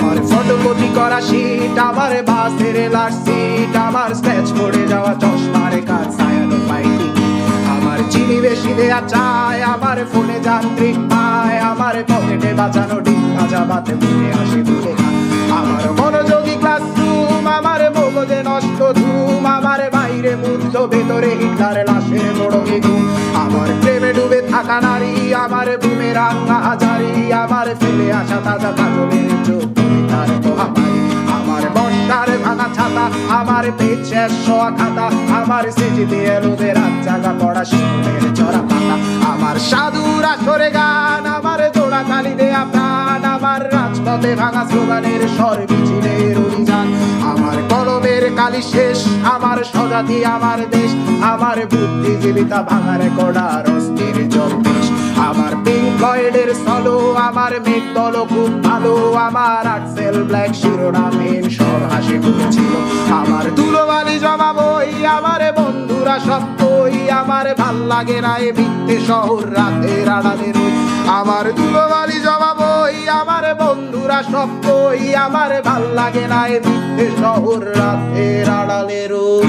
আমার ফটোকপি করা শীট, আমার বাসের লাস্ট সিট, আমার স্ক্র্যাচ পড়ে যাওয়া চশমার কাজ ছায়ানো পাইনি, আমার চিনি বেশি দেয়া চায়, আমার ফোনে যান্ত্রিক পায়, আমার পকেটে বাঁচানো ডিম ভাজা ভাতে মুখে আসে ভুলে না, আমার মনোযোগী ক্লাসরুম, আমার মগজে নষ্ট ধুম, আমার বাইরে মুগ্ধ ভেতরে হিটলার লাশের বড় ঘুম, আমার প্রেমে ডুবে থাকা নারী, আমার বুমেরাং হাজারি, আমার ফেলে আসা তাজা কাজলের চোখ তার মহামারী, আমার বর্ষার ভাঙা ছাতা, আমার পেট শেষ শোয়া খাতা, আমার স্মৃতিতে এলোদের রাত জাগা পড়া শিশুদের চড়া পাতা, আমার সাধুর আসরে গান, আমার জোড়া তালি দেয়া প্রাণ, আমার রাজপথে ভাঙা স্লোগানের স্বর মিছিলের অভিযান, আমার কলমের কালি শেষ, আমার স্বজাতি আমার দেশ, আমার বুদ্ধিজীবিতা ভাঙার কড়ার অস্থির জগদীশ, আমার পিঙ্ক ফ্লয়েডের সলো, আমার মেঘ দল খুব ভালো, আমার আক্সেল ব্ল্যাক শিরোনামহীন সব হাসি খুঁজছিল, আমার ধুলোবালি জমা বই, আমার বন্ধুরা সত্যই, আমার ভাল লাগে না এ মিথ্যে শহর রাতের আড়ালে রই, আমার ধুলোবালি জমা বই, আমার বন্ধুরা সত্যই, আমার ভাল লাগে না এ মিথ্যে শহর রাতের আড়ালে রই।